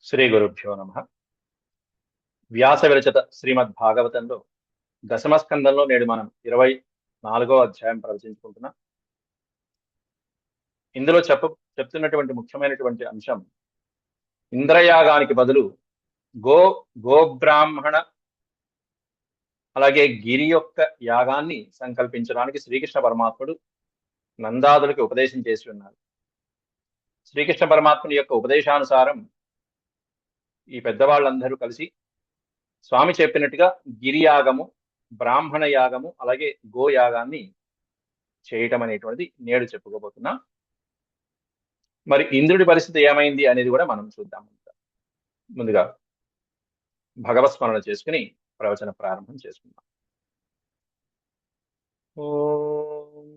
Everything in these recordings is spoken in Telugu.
శ్రీ గురుభ్యో నమ. వ్యాస విరచిత శ్రీమద్ భాగవతంలో దశమ స్కందంలో నేడు మనం 24వ అధ్యాయం ప్రవచించుకుంటున్నాం. ఇందులో చెప్తున్నటువంటి ముఖ్యమైనటువంటి అంశం, ఇంద్రయాగానికి బదులు గోబ్రాహ్మణ అలాగే గిరి యొక్క యాగాన్ని సంకల్పించడానికి శ్రీకృష్ణ పరమాత్ముడు నందాదులకి ఉపదేశం చేసి ఉన్నారు. శ్రీకృష్ణ పరమాత్ముని యొక్క ఉపదేశానుసారం ఈ పెద్దవాళ్ళందరూ కలిసి స్వామి చెప్పినట్టుగా గిరియాగము, బ్రాహ్మణ యాగము అలాగే గోయాగాన్ని చేయటం అనేటువంటిది నేడు చెప్పుకోబోతున్నాం. మరి ఇంద్రుడి పరిస్థితి ఏమైంది అనేది కూడా మనం చూద్దాం. ముందుగా భగవత్ స్మరణ చేసుకుని ప్రవచన ప్రారంభం చేసుకుందాం. ఓం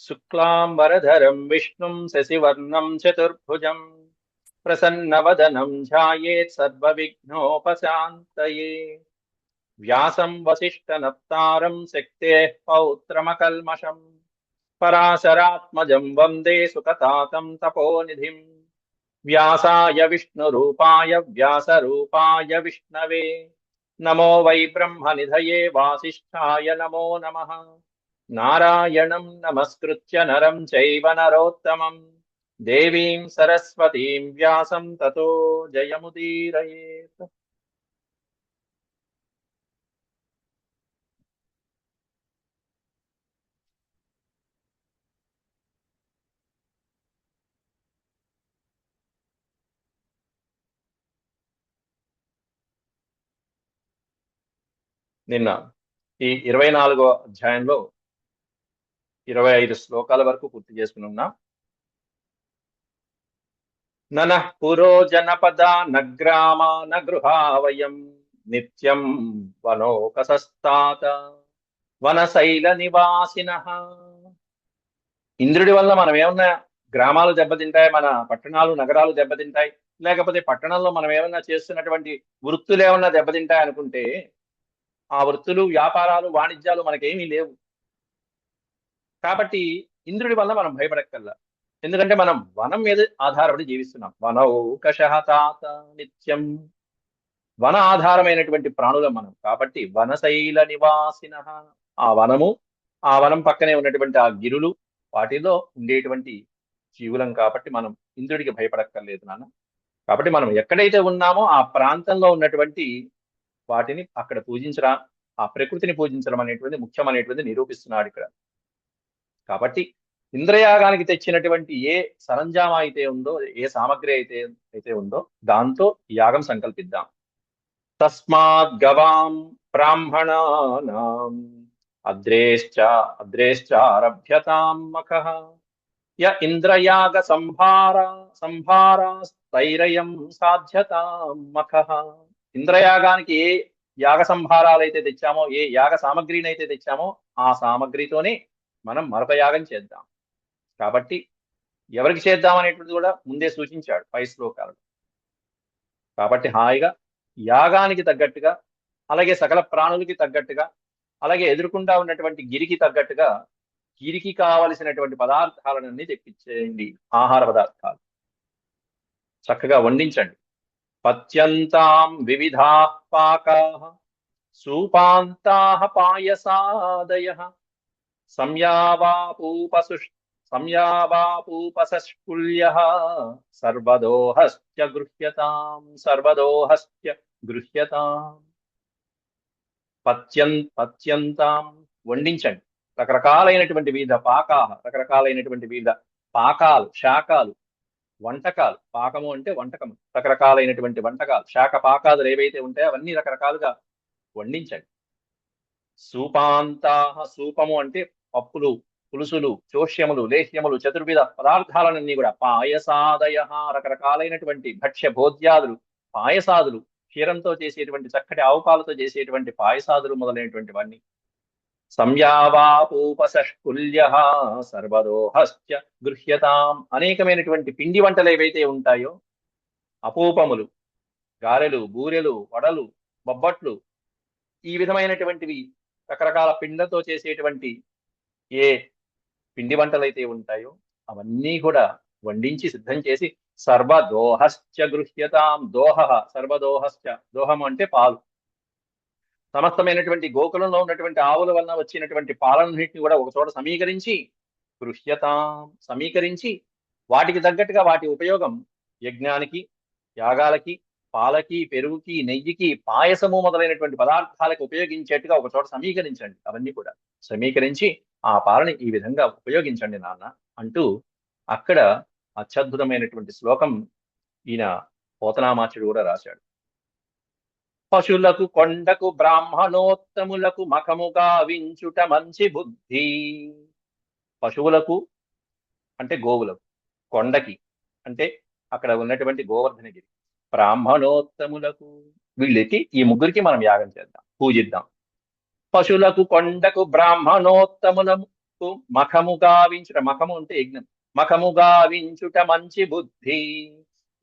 శుక్లాంబరధరం విష్ణుం శశివర్ణం చతుర్భుజం ప్రసన్నవదనం ధ్యాయేత్ సర్వవిఘ్నోపశాంతయే వ్యాసం వసిష్ఠనప్తారం శక్తేః పౌత్రమకల్మషం పరాశరాత్మజం వందే సుఖతాతం తపోనిధిం వ్యాసాయ విష్ణురూపాయ వ్యాసరూపాయ విష్ణవే నమో వై బ్రహ్మనిధయే వాసిష్ఠాయ నమో నమః. నారాయణం నమస్కృత్య నరం చైవ నరోత్తమం దేవీం సరస్వతీం వ్యాసం తతో జయముదీరయేత్. నిన్న ఈ 24వ అధ్యాయంలో 25 శ్లోకాల వరకు పూర్తి చేసుకుని ఉన్నాం. ననః పురో జనపద నగ్రామ నగృహావయం నిత్యం వనోకసస్తాత వనశైల నివాసినః. ఇంద్రుడి వల్ల మనం ఏమన్నా గ్రామాలు దెబ్బతింటాయి, మన పట్టణాలు నగరాలు దెబ్బతింటాయి, లేకపోతే పట్టణంలో మనం ఏమన్నా చేస్తున్నటువంటి వృత్తులు ఏమన్నా దెబ్బతింటాయి అనుకుంటే ఆ వృత్తులు, వ్యాపారాలు, వాణిజ్యాలు మనకేమీ లేవు. కాబట్టి ఇంద్రుడి వల్ల మనం భయపడక్కల్లా. ఎందుకంటే మనం వనం మీద ఆధారపడి జీవిస్తున్నాం. వనౌకషహతాత నిత్యం, వన ఆధారమైనటువంటి ప్రాణులం మనం. కాబట్టి వనశైల నివాసిన, ఆ వనము, ఆ వనం పక్కనే ఉన్నటువంటి ఆ గిరులు, వాటిలో ఉండేటువంటి జీవులం. కాబట్టి మనం ఇంద్రుడికి భయపడక్కర్లేదు నాన్న. కాబట్టి మనం ఎక్కడైతే ఉన్నామో ఆ ప్రాంతంలో ఉన్నటువంటి వాటిని అక్కడ పూజించడం, ఆ ప్రకృతిని పూజించడం అనేటువంటి ముఖ్యమైనటువంటి నిరూపిస్తున్నాడు ఇక్కడ. కాబట్టి ఇంద్రయాగానికి తెచ్చినటువంటి ఏ సరంజామా అయితే ఉందో, ఏ సామగ్రి అయితే ఉందో దాంతో యాగం సంకల్పిద్దాం. తస్మాత్ గవాం బ్రాహ్మణానాం అద్రేశ్చారభ్యతాం మఖః య ఇంద్రయాగ సంభారాస్తైరయం సాధ్యతాం మఖః. ఇంద్రయాగానికి ఏ యాగ సంభారాలు అయితే తెచ్చామో, ఏ యాగ సామగ్రిని అయితే తెచ్చామో ఆ సామగ్రితోనే మనం మరొక యాగం చేద్దాం. కాబట్టి ఎవరికి చేద్దాం అనేటువంటిది కూడా ముందే సూచించాడు 5 శ్లోకాలు. కాబట్టి హాయిగా యాగానికి తగ్గట్టుగా, అలాగే సకల ప్రాణులకి తగ్గట్టుగా, అలాగే ఎదుర్కొంటా ఉన్నటువంటి గిరికి తగ్గట్టుగా గిరికి కావలసినటువంటి పదార్థాలన్నీ తెప్పించేయండి. ఆహార పదార్థాలు చక్కగా వండించండి. పత్యంతాం వివిధా పాకా సూపాంతా పాయసాదయ సంయావాపూపసస్కుల్య సర్వదోహస్య గృహ్యతాం. పత్యంతాం వండించండి. రకరకాలైనటువంటి వివిధ రకరకాలైనటువంటి వివిధ పాకాలు, శాకాలు, వంటకాలు. పాకము అంటే వంటకము, రకరకాలైనటువంటి వంటకాలు, శాఖ పాకాదులు ఏవైతే ఉంటాయో అవన్నీ రకరకాలుగా వండించండి. సూపాంతాహ, సూపము అంటే పప్పులు, పులుసులు, చోష్యములు, లేహ్యములు, చతుర్విధ పదార్థాలన్నీ కూడా. పాయసాదయ, రకరకాలైనటువంటి భక్ష్య భోజ్యాదులు, పాయసాదులు, క్షీరంతో చేసేటువంటి, చక్కటి ఆవుపాలతో చేసేటువంటి పాయసాదులు మొదలైనటువంటివన్నీ. సంయావాపూపసష్కుల్య సర్వదోహస్య గృహ్యతాం. అనేకమైనటువంటి పిండి వంటలు ఏవైతే ఉంటాయో, అపూపములు, గారెలు, బూరెలు, వడలు, బొబ్బట్లు, ఈ విధమైనటువంటివి రకరకాల పిండితో చేసేటువంటి ఏ పిండి వంటలు అయితే ఉంటాయో అవన్నీ కూడా వండించి సిద్ధం చేసి సర్వదోహశ్చ గృహ్యతాం. దోహ సర్వదోహశ్చ, దోహం అంటే పాలు. సమస్తమైనటువంటి గోకులంలో ఉన్నటువంటి ఆవుల వలన వచ్చినటువంటి పాలన్నింటినీ కూడా ఒక చోట సమీకరించి, గృహ్యతాం సమీకరించి, వాటికి తగ్గట్టుగా వాటి ఉపయోగం యజ్ఞానికి, యాగాలకి, పాలకి, పెరుగుకి, నెయ్యికి, పాయసము మొదలైనటువంటి పదార్థాలకు ఉపయోగించేట్టుగా ఒక చోట సమీకరించండి. అవన్నీ కూడా సమీకరించి ఆ పాలని ఈ విధంగా ఉపయోగించండి నాన్న అంటూ అక్కడ అత్యద్భుతమైనటువంటి శ్లోకం ఈయన పోతనామాచుడు కూడా రాశాడు. పశులకు కొండకు బ్రాహ్మణోత్తములకు మఖముగా వించుట మంచి బుద్ధి. పశువులకు అంటే గోవులకు, కొండకి అంటే అక్కడ ఉన్నటువంటి గోవర్ధనగిరి, బ్రాహ్మణోత్తములకు వీళ్ళకి, ఈ ముగ్గురికి మనం యాగం చేద్దాం, పూజిద్దాం. పశువులకు కొండకు బ్రాహ్మణోత్తములకు మఖము గావించుట, మఖము అంటే యజ్ఞం, మఖము గావించుట మంచి బుద్ధి.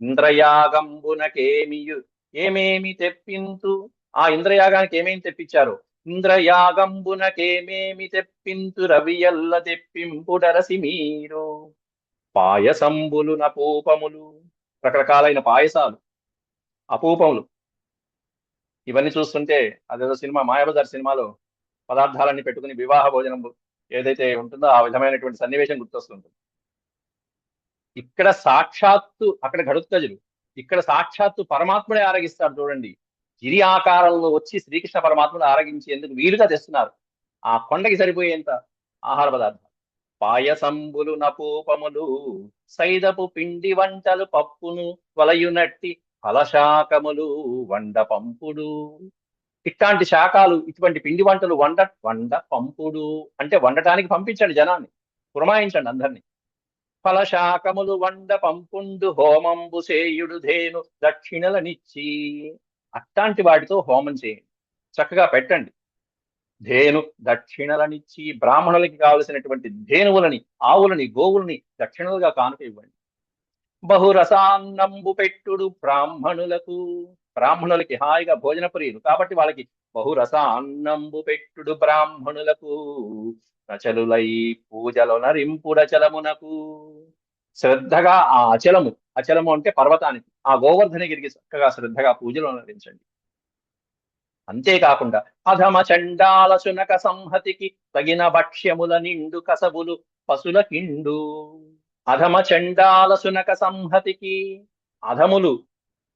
ఇంద్రయాగంబునకేమియు ఏమేమి తెప్పింతు. ఆ ఇంద్రయాగానికి ఏమేమి తెప్పించారు? ఇంద్రయాగంబునకేమేమి తెప్పింతు రవియల్ల తెప్పింపుడరసి మీరు. పాయసంబులు నపూపములు, రకరకాలైన పాయసాలు, అపూపములు. ఇవన్నీ చూస్తుంటే అదేదో సినిమా మాయాబజార్ సినిమాలో పదార్థాలన్నీ పెట్టుకుని వివాహ భోజనం ఏదైతే ఉంటుందో ఆ విధమైనటువంటి సన్నివేశం గుర్తొస్తుంటుంది. ఇక్కడ సాక్షాత్తు, అక్కడ ఘటుత్కజులు, ఇక్కడ సాక్షాత్తు పరమాత్ముడే ఆరగిస్తాడు చూడండి. గిరి ఆకారంలో వచ్చి శ్రీకృష్ణ పరమాత్ముడు ఆరగించేందుకు వీలుగా తెస్తున్నారు ఆ కొండకి సరిపోయేంత ఆహార పదార్థాలు. పాయసంబులు నపూపములు, సైదపు పిండి వంటలు పప్పును వలయునట్టి ఫలశాకములు వండ పంపుడు. ఇట్లాంటి శాకాలు, ఇటువంటి పిండి వంటలు వండ పంపుడు అంటే వండటానికి పంపించండి, జనాన్ని పురమాయించండి అందరినీ. ఫలశాకములు వండ పంపుండు హోమంబు సేయుడు ధేను దక్షిణలనిచ్చి. అట్లాంటి వాటితో హోమం చేయండి, చక్కగా పెట్టండి. ధేను దక్షిణలనిచ్చి, బ్రాహ్మణులకి కావలసినటువంటి ధేనువులని, ఆవులని, గోవులని దక్షిణలుగా కానుక ఇవ్వండి. బహురసాన్నంబు పెట్టుడు బ్రాహ్మణులకు, బ్రాహ్మణులకి హాయిగా భోజన ప్రియులు కాబట్టి వాళ్ళకి బహురసాన్నంబు పెట్టుడు బ్రాహ్మణులకు. నచలులై పూజలు నరింపుడచలమునకు. శ్రద్ధగా ఆ అచలము, అచలము అంటే పర్వతానికి, ఆ గోవర్ధనగిరికి చక్కగా శ్రద్ధగా పూజలు నరించండి. అంతేకాకుండా అధమ చండాల శునక సంహతికి తగిన భక్ష్యముల నిండు కసబులు పశుల కిండు. అధమ చండాల శునక సంహతికి, అధములు,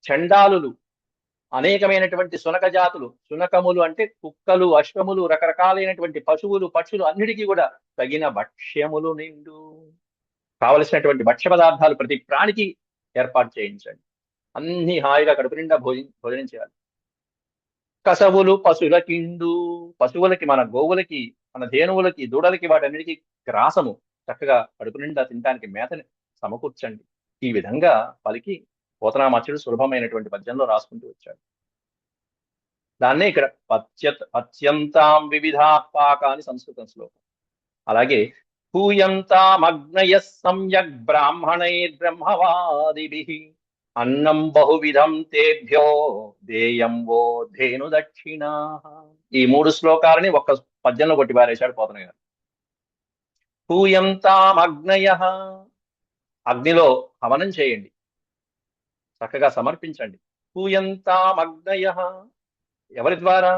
చండాలులు, అనేకమైనటువంటి శునక జాతులు, శునకములు అంటే కుక్కలు, అశ్వములు, రకరకాలైనటువంటి పశువులు, పక్షులు అన్నిటికీ కూడా తగిన భక్ష్యములు నిండు, కావలసినటువంటి భక్ష్య పదార్థాలు ప్రతి ప్రాణికి ఏర్పాటు చేయించండి. అన్ని హాయిగా కడుపు నిండా భోజనం చేయాలి. కసవులు పశువుల కిండు, పశువులకి, మన గోవులకి, మన ధేనువులకి, దూడలకి, వాటన్నిటికీ గ్రాసము చక్కగా కడుపు నిండా తినడానికి మేతని సమకూర్చండి. ఈ విధంగా పలికి పోతనామాచుడు సులభమైనటువంటి పద్యంలో రాసుకుంటూ వచ్చాడు. దాన్నే ఇక్కడ పత్యంతాం వివిధాత్పాక అని సంస్కృతం శ్లోకం. అలాగే పూయంతామగ్నయ సమ్యక్ బ్రాహ్మణైర్బ్రహ్మవాదిభిః అన్నం బహువిధం తేభ్యో దేయం వో ధేను దక్షిణ. ఈ 3 శ్లోకాలని ఒక్క పద్యంలో కొట్టి పారేశాడు పోతన గారు. పూయంతామగ్నయ, అగ్నిలో హవనం చేయండి, చక్కగా సమర్పించండి. పూయంతామగ్నయ ఎవరి ద్వారా?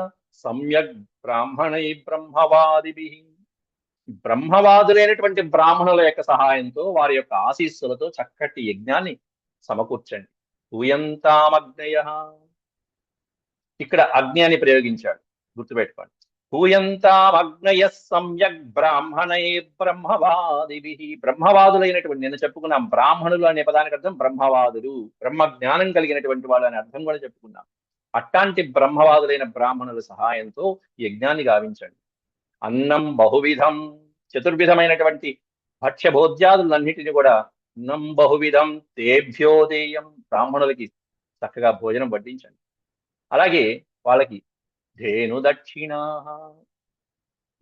సమ్యక్ బ్రాహ్మణై బ్రహ్మవాదిభిః, బ్రహ్మవాదులైనటువంటి బ్రాహ్మణుల యొక్క సహాయంతో, వారి యొక్క ఆశీస్సులతో చక్కటి యజ్ఞాన్ని సమకూర్చండి. పూయంతామగ్నయ, ఇక్కడ అగ్ని అని ప్రయోగించాడు, గుర్తుపెట్టుకోండి. పూయంతామగ్నయ సమ్యక్ బ్రాహ్మణై బ్రహ్మవాదిభిః, బ్రహ్మవాదులైనటువంటి, నేను చెప్పుకున్నాం బ్రాహ్మణులు అనే పదానికి అర్థం బ్రహ్మవాదులు, బ్రహ్మ జ్ఞానం కలిగినటువంటి వాళ్ళు అనే అర్థం కూడా చెప్పుకున్నాం. అట్లాంటి బ్రహ్మవాదులైన బ్రాహ్మణుల సహాయంతో యజ్ఞాన్ని గావించండి. అన్నం బహువిధం, చతుర్విధమైనటువంటి భక్ష్య భోజ్యాదులన్నిటిని కూడా అన్నం బహువిధం తేభ్యోదేయం, బ్రాహ్మణులకి చక్కగా భోజనం వడ్డించండి. అలాగే వాళ్ళకి ధేను దక్షిణ,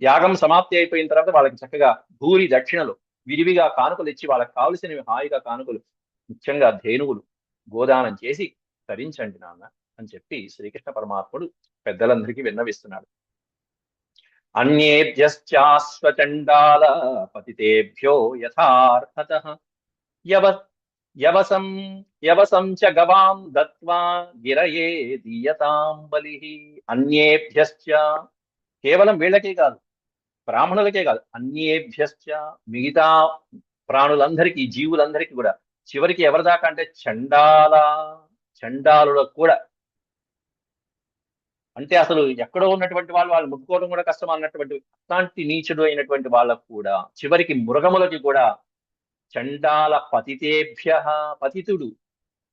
యాగం సమాప్తి అయిపోయిన తర్వాత వాళ్ళకి చక్కగా భూరి దక్షిణలు విరివిగా కానుకలు ఇచ్చి, వాళ్ళకి కావలసినవి హాయిగా కానుకలు, ముఖ్యంగా ధేనువులు గోదానం చేసి తరించండి నాన్న అని చెప్పి శ్రీకృష్ణ పరమాత్ముడు పెద్దలందరికీ విన్నవిస్తున్నాడు. అన్యేభ్యశ్చాశ్వచండాల పతితేభ్యో యథార్హతః యవసం యవసం చ గవాం దత్వా గిరయే దీయతాం బలిః. అన్యేభ్యశ్చ, కేవలం వీళ్ళకే కాదు, బ్రాహ్మణులకే కాదు, అన్యేభ్యశ్చ, మిగతా ప్రాణులందరికీ, జీవులందరికీ కూడా, చివరికి ఎవరి దాకా అంటే చండాలులకు కూడా, అంటే అసలు ఎక్కడో ఉన్నటువంటి వాళ్ళు ముట్టుకోవడం కూడా కష్టం అన్నటువంటి అట్లాంటి నీచుడు అయినటువంటి వాళ్ళకు కూడా, చివరికి మృగములకి కూడా, చండాల పతితేభ్య, పతితుడు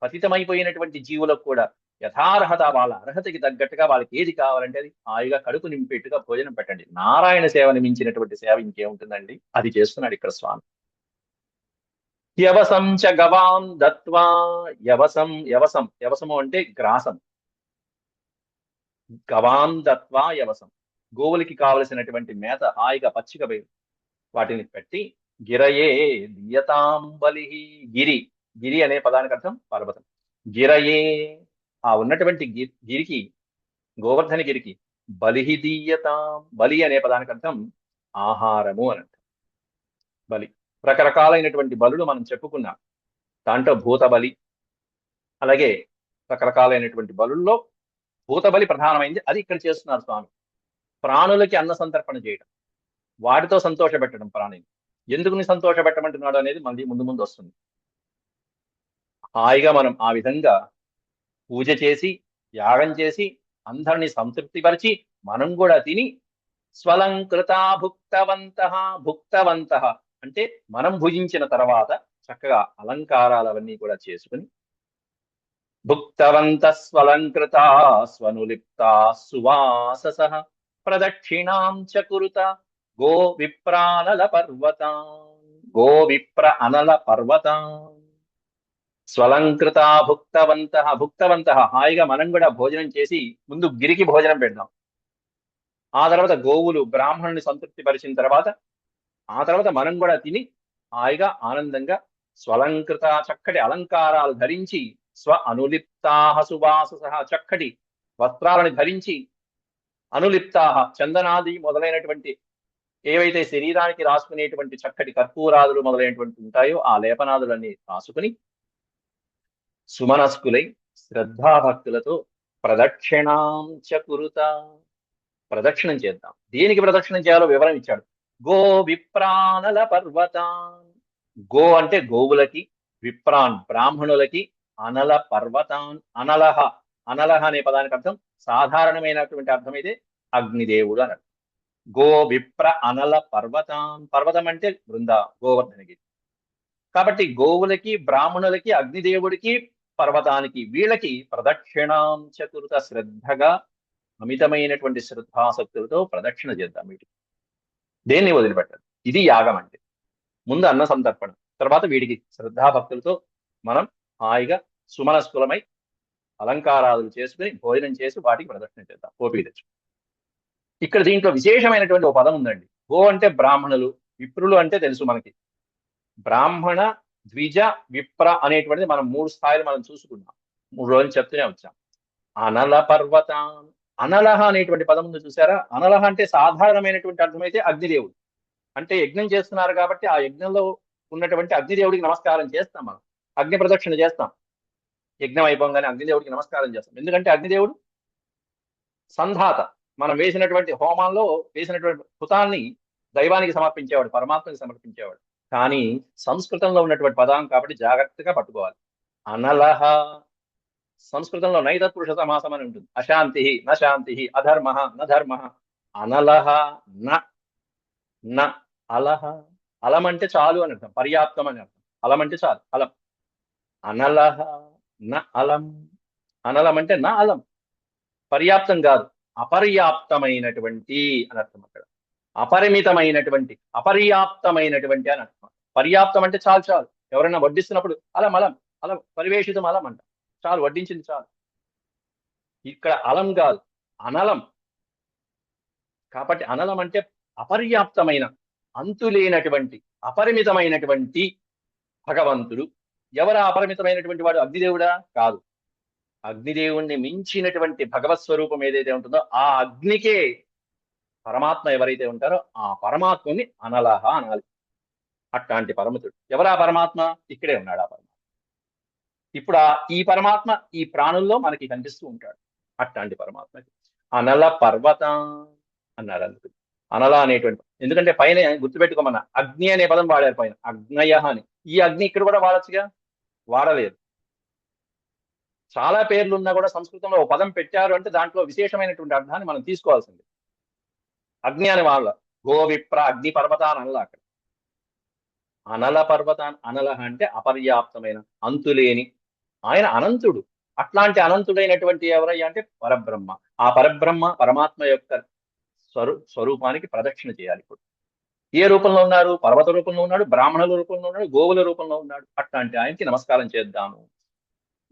పతితమైపోయినటువంటి జీవులకు కూడా యథార్హత, వాళ్ళ అర్హతకి తగ్గట్టుగా వాళ్ళకి ఏది కావాలంటే అది హాయిగా కడుపు నింపేట్టుగా భోజనం పెట్టండి. నారాయణ సేవని మించినటువంటి సేవ ఇంకేముంటుందండి? అది చేస్తున్నాడు ఇక్కడ స్వామి. యవసం చ గవాం దత్వా, యవసం యవసం యవసము అంటే గ్రాసం, గవాం దత్వా యవసం, గోవులకి కావలసినటువంటి మేత హాయిగా పచ్చిక వాటిని పెట్టి, గిరయే దియతాం బలిః. గిరి, గిరి అనే పదానికి అర్థం పర్వతం. గిరయే, ఆ ఉన్నటువంటి గిరికి, గోవర్ధన గిరికి, బలిః దీయతాం, బలి అనే పదానికి అర్థం ఆహారము అని అర్థం. బలి, రకరకాలైనటువంటి బలులు మనం చెప్పుకున్నాం. దాంట్లో భూత బలి, అలాగే రకరకాలైనటువంటి బలుల్లో భూత బలి ప్రధానమైంది. అది ఇక్కడ చేస్తున్నారు స్వామి. ప్రాణులకి అన్న సంతర్పణ చేయడం, వాటితో సంతోష పెట్టడం ప్రాణిని. ఎందుకు నీ సంతోష పెట్టమంటున్నాడు అనేది మళ్ళీ ముందు ముందు వస్తుంది. హాయిగా మనం ఆ విధంగా పూజ చేసి, యాగం చేసి, అందరినీ సంతృప్తిపరిచి, మనం కూడా తిని, స్వలంకృత భుక్తవంత, భుక్తవంత అంటే మనం భుజించిన తర్వాత చక్కగా అలంకారాలవన్నీ కూడా చేసుకుని, భుక్తవంత స్వలంకృత స్వనులిప్తా సువాసస ప్రదక్షిణాం చ కురుత గో విప్రానల పర్వతాం, గో విప్ర అనల పర్వతాం. స్వలంకృత భుక్తవంత, భుక్తవంత హాయిగా మనం కూడా భోజనం చేసి, ముందు గిరికి భోజనం పెడదాం. ఆ తర్వాత గోవులు బ్రాహ్మణుని సంతృప్తి పరిచిన తర్వాత, ఆ తర్వాత మనం కూడా తిని హాయిగా ఆనందంగా స్వలంకృత, చక్కటి అలంకారాలు ధరించి, స్వ అనులిప్తాహ సువాసస, చక్కటి వస్త్రాలను ధరించి, అనులిప్తాహ చందనాది మొదలైనటువంటి ఏవైతే శరీరానికి రాసుకునేటువంటి చక్కటి కర్పూరాదులు మొదలైనటువంటి ఉంటాయో ఆ లేపనాదులన్నీ రాసుకుని, సుమనస్కులై శ్రద్ధాభక్తులతో ప్రదక్షిణాం చ కురుత, ప్రదక్షిణం చేద్దాం. దేనికి ప్రదక్షిణం చేయాలో వివరం ఇచ్చాడు. గో విప్రానల పర్వతాన్, గో అంటే గోవులకి, విప్రాన్ బ్రాహ్మణులకి, అనల పర్వతాన్, అనలహ, అనలహ అనే పదానికి అర్థం సాధారణమైనటువంటి అర్థమైతే అగ్నిదేవుడు అని అర్థం. గో విప్ర అనల పర్వతాన్, పర్వతం అంటే గోవర్ధనగిరి. కాబట్టి గోవులకి, బ్రాహ్మణులకి, అగ్నిదేవుడికి, పర్వతానికి, వీళ్ళకి ప్రదక్షిణాం చతుర్థ, శ్రద్ధగా అమితమైనటువంటి శ్రద్ధాసక్తులతో ప్రదక్షిణ చేద్దాం. వీటికి దేన్ని వదిలిపెట్టాలి. ఇది యాగం అంటే. ముందు అన్న సంతర్పణ, తర్వాత వీడికి శ్రద్ధాభక్తులతో మనం హాయిగా సుమనస్కులమై అలంకారాలు చేసుకుని భోజనం చేసి వాటికి ప్రదక్షిణ చేద్దాం. ఓపిక తెచ్చు. ఇక్కడ దీంట్లో విశేషమైనటువంటి ఒక పదం ఉందండి. గో అంటే బ్రాహ్మణులు, విప్రులు అంటే తెలుసు మనకి. బ్రాహ్మణ, ద్విజ, విప్ర అనేటువంటిది మనం 3 స్థాయిలు మనం చూసుకున్నాం. 3 రోజులు చెప్తూనే వచ్చాం. అనల పర్వతం, అనలహ అనేటువంటి పదం ఉంది చూసారా? అనలహ అంటే సాధారణమైనటువంటి అర్థమైతే అగ్నిదేవుడు. అంటే యజ్ఞం చేస్తున్నారు కాబట్టి ఆ యజ్ఞంలో ఉన్నటువంటి అగ్నిదేవుడికి నమస్కారం చేస్తాం. మనం అగ్ని ప్రదక్షిణ చేస్తాం. యజ్ఞం అయిపోగానే అగ్నిదేవుడికి నమస్కారం చేస్తాం. ఎందుకంటే అగ్నిదేవుడు సంధాత. మనం వేసినటువంటి హోమాల్లో వేసినటువంటి హుతాన్ని దైవానికి సమర్పించేవాడు, పరమాత్మకి సమర్పించేవాడు. కానీ సంస్కృతంలో ఉన్నటువంటి పదం కాబట్టి జాగ్రత్తగా పట్టుకోవాలి. అనలహ, సంస్కృతంలో నైతత్పురుష సమాసం అని ఉంటుంది. అశాంతి న శాంతి, అధర్మ న ధర్మ. అనలహ న అలహ, అలం అంటే చాలు అని అర్థం, పర్యాప్తం అని అర్థం. అలం అంటే చాలు, అలం. అనలహ న అలం, అనలం అంటే నా అలం, పర్యాప్తం కాదు, అపర్యాప్తమైనటువంటి అని అర్థం. అక్కడ అపరిమితమైనటువంటి, అపర్యాప్తమైనటువంటి అని అర్థం. పర్యాప్తం అంటే చాలు చాలు. ఎవరైనా వడ్డిస్తున్నప్పుడు అలం అలం అలం పరివేషితం అలం అంట, చాలు, వడ్డించింది చాలు. ఇక్కడ అలం కాదు, అనలం. కాబట్టి అనలం అంటే అపర్యాప్తమైన, అంతులేనటువంటి, అపరిమితమైనటువంటి భగవంతుడు. ఎవరు అపరిమితమైనటువంటి వాడు? అగ్నిదేవుడా? కాదు. అగ్నిదేవుణ్ణి మించినటువంటి భగవత్ స్వరూపం ఏదైతే ఉంటుందో ఆ అగ్నికే పరమాత్మ ఎవరైతే ఉంటారో ఆ పరమాత్మని అనలహ అనాలి. అట్లాంటి పరమతుడు ఎవరా పరమాత్మ? ఇక్కడే ఉన్నాడు ఆ పరమాత్మ. ఇప్పుడు ఈ పరమాత్మ ఈ ప్రాణుల్లో మనకి కనిపిస్తూ ఉంటాడు. అట్లాంటి పరమాత్మకి అనల పర్వత అన్నారు. అందుకు అనల అనేటువంటి, ఎందుకంటే పైన గుర్తుపెట్టుకోమన్న అగ్ని అనే పదం వాడారు పైన, అగ్నయ అని. ఈ అగ్ని ఇక్కడ కూడా వాడచ్చుగా, వాడలేదు. చాలా పేర్లు ఉన్నా కూడా సంస్కృతంలో ఓ పదం పెట్టారు అంటే దాంట్లో విశేషమైనటువంటి అర్థాన్ని మనం తీసుకోవాల్సింది. అగ్ని అని వాళ్ళ గోవిప్ర అగ్ని పర్వతాన్ అనలా అక్కడ. అనల పర్వతాన్, అనల అంటే అపర్యాప్తమైన, అంతులేని, ఆయన అనంతుడు. అట్లాంటి అనంతుడైనటువంటి ఎవరయ్యా అంటే పరబ్రహ్మ. ఆ పరబ్రహ్మ పరమాత్మ యొక్క స్వరూపానికి ప్రదక్షిణ చేయాలి. ఇప్పుడు ఏ రూపంలో ఉన్నారు? పర్వత రూపంలో ఉన్నాడు, బ్రాహ్మణుల రూపంలో ఉన్నాడు, గోవుల రూపంలో ఉన్నాడు. అట్లాంటి ఆయనకి నమస్కారం చేద్దాము.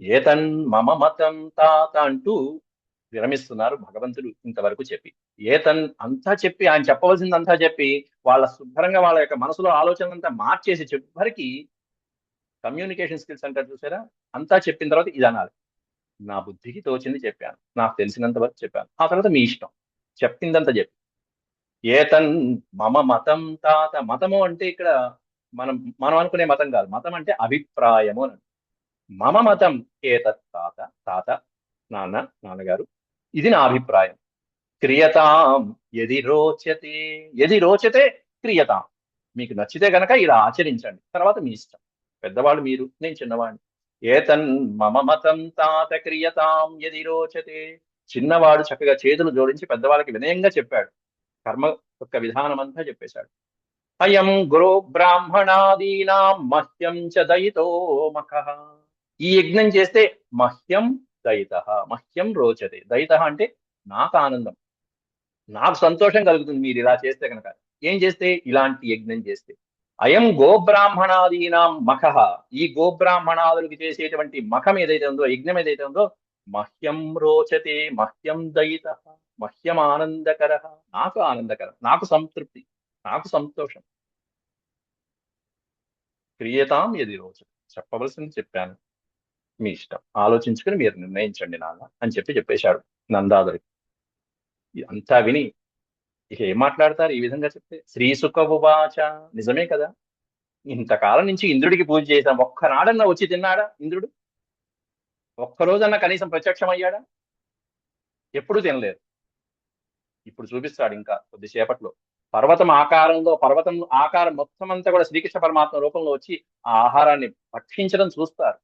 ఏతన్ మమ మతం తాత అంటూ విరమిస్తున్నారు భగవంతుడు ఇంతవరకు చెప్పి. ఏతన్ అంతా చెప్పి, ఆయన చెప్పవలసిందంతా చెప్పి, వాళ్ళ శుభ్రంగా వాళ్ళ యొక్క మనసులో ఆలోచనంతా మార్చేసి చివరికి కమ్యూనికేషన్ స్కిల్స్ అంటారు చూసారా, అంతా చెప్పిన తర్వాత ఇది అనాలి. నా బుద్ధికి తోచింది చెప్పాను, నాకు తెలిసినంత వరకు చెప్పాను, ఆ తర్వాత మీ ఇష్టం. చెప్పిందంతా చెప్పి ఏతన్ మమ మతం తాత. మతము అంటే ఇక్కడ మనం మనం అనుకునే మతం కాదు. మతం అంటే అభిప్రాయము అని. మమ మతం ఏతత్ తాత. తాత, నాన్న, నాన్నగారు, ఇది నా అభిప్రాయం. క్రియతాం యది రోచతే. యది రోచతే క్రియతాం. మీకు నచ్చితే గనక ఇలా ఆచరించండి, తర్వాత మీ ఇష్టం. పెద్దవాళ్ళు మీరు, నేను చిన్నవాడిని. ఏతన్ మమ మతం తాత క్రియతాం యది రోచతే. చిన్నవాడు చక్కగా చేతులు జోడించి పెద్దవాళ్ళకి వినయంగా చెప్పాడు. కర్మ యొక్క విధానం అంతా చెప్పేశాడు. అయం గురు బ్రాహ్మణాదీనాం మహ్యం చ దయితో మఖః. ఈ యజ్ఞం చేస్తే మహ్యం దయిత, మహ్యం రోచతే. దయిత అంటే నాకు ఆనందం, నాకు సంతోషం కలుగుతుంది మీరు ఇలా చేస్తే కనుక. ఏం చేస్తే? ఇలాంటి యజ్ఞం చేస్తే. అయం గోబ్రాహ్మణాదీనాం మఖః. ఈ గోబ్రాహ్మణాదులకు చేసేటువంటి మఖం ఏదైతే ఉందో, యజ్ఞం ఏదైతే ఉందో, మహ్యం రోచతే, మహ్యం దయిత, మహ్యం ఆనందకర, నాకు ఆనందకరం, నాకు సంతృప్తి, నాకు సంతోషం. క్రియతాం యది రోచతే. చెప్పవలసింది చెప్పాను, మీ ఇష్టం, ఆలోచించుకుని మీరు నిర్ణయించండి నాన్న అని చెప్పేశాడు నందాదుడికి. అంతా విని ఇక ఏం మాట్లాడతారు ఈ విధంగా చెప్తే? శ్రీసుక ఉవాచ. నిజమే కదా, ఇంతకాలం నుంచి ఇంద్రుడికి పూజ చేశాం, ఒక్కనాడన్నా వచ్చి తిన్నాడా ఇంద్రుడు? ఒక్కరోజన్నా కనీసం ప్రత్యక్షమయ్యాడా? ఎప్పుడు తినలేదు. ఇప్పుడు చూపిస్తాడు ఇంకా కొద్దిసేపట్లో. పర్వతం ఆకారంలో, పర్వతం ఆకారం మొత్తం అంతా కూడా శ్రీకృష్ణ పరమాత్మ రూపంలో వచ్చి ఆ ఆహారాన్ని భక్షించడం చూస్తారు.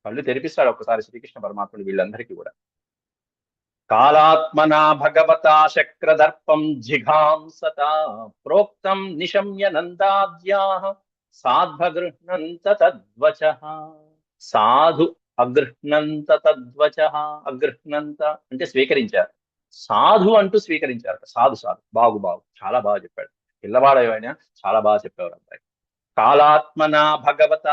కళ్ళు తెరిపిస్తాడు ఒక్కసారి శ్రీకృష్ణ పరమాత్ముడు వీళ్ళందరికీ కూడా. కాలాత్మనా భగవతా శక్రదర్పం జిఘాంసత ప్రోక్తం నిశమ్య నందాద్యాః సాధ్వగృహ్ణంత తద్వచః. సాధు అగృహ్ణంత తద్వచః. అగృహ్ణంత అంటే స్వీకరించారు, సాధు అంటూ స్వీకరించారు. సాధు సాధు, బాగు బాగు, చాలా బాగా చెప్పాడు పిల్లవాడైనా, చాలా బాగా చెప్పేవారు అబ్బాయి. కాలాత్మన భగవత,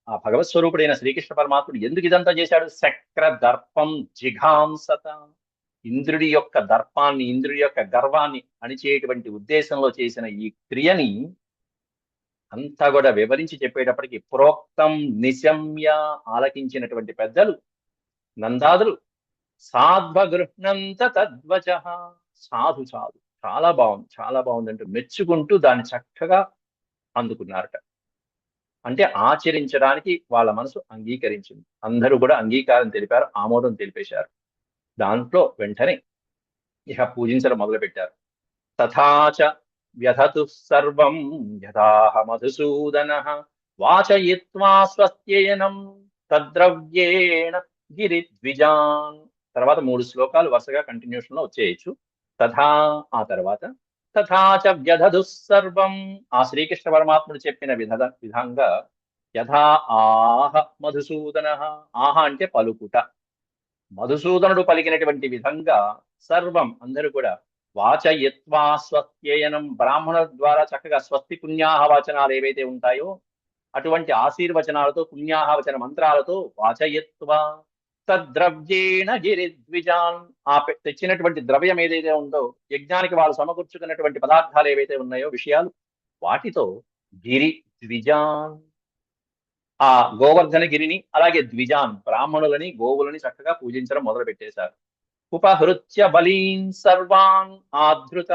ఆ భగవత్ స్వరూపుడైన శ్రీకృష్ణ పరమాత్ముడు ఎందుకు ఇదంతా చేశాడు? శక్ర దర్పం జిఘాంసత. ఇంద్రుడి యొక్క దర్పాన్ని, ఇంద్రుడి యొక్క గర్వాన్ని అణిచేటువంటి ఉద్దేశంలో చేసిన ఈ క్రియని అంతా కూడా వివరించి చెప్పేటప్పటికి ప్రోక్తం నిశమ్య, ఆలకించినటువంటి పెద్దలు నందాదులు సాధ్వగృహ్ణంత తద్వచ. సాధు సాధు, చాలా బాగుంది, చాలా బాగుంది అంటూ మెచ్చుకుంటూ దాన్ని చక్కగా అందుకున్నారట. అంటే ఆచరించడానికి వాళ్ళ మనసు అంగీకరించింది. అందరూ కూడా అంగీకారం తెలిపారు, ఆమోదం తెలిపేశారు. దాంట్లో వెంటనే ఇక పూజించడం మొదలుపెట్టారు. తథాచ వ్యధతు సర్వం యథాహ మధుసూదన వాచయిత్వా స్వస్త్యయనం తద్ద్రవ్యేణ గిరిద్విజాన్. తర్వాత 3 శ్లోకాలు వరుసగా కంటిన్యూషన్ లో వచ్చేయచ్చు. తథా, ఆ తర్వాత తథాచ వ్యధదు సర్వం, ఆ శ్రీకృష్ణ పరమాత్ముడు చెప్పిన విధంగా యథా ఆహ మధుసూదన. ఆహ అంటే పలుకుట. మధుసూదనుడు పలికినటువంటి విధంగా సర్వం, అందరూ కూడా వాచయత్వా స్వస్త్యయనం, బ్రాహ్మణుల ద్వారా చక్కగా స్వస్తి పుణ్యాహ వచనాలు ఏవైతే ఉంటాయో అటువంటి ఆశీర్వచనాలతో, పుణ్యాహ వచన మంత్రాలతో వాచయత్వా తద్ద్రవ్యేణ గిరిద్విజాన్, ఆ తెచ్చినటువంటి ద్రవ్యం ఏదైతే ఉందో, యజ్ఞానికి వాళ్ళు సమకూర్చుకున్నటువంటి పదార్థాలు ఏవైతే ఉన్నాయో, విషయాలు, వాటితో గిరి ద్విజాన్, ఆ గోవర్ధన గిరిని అలాగే ద్విజాన్ బ్రాహ్మణులని, గోవులని చక్కగా పూజించడం మొదలు పెట్టేశారు. ఉపహృత్య బలీన్ సర్వాన్ ఆధృత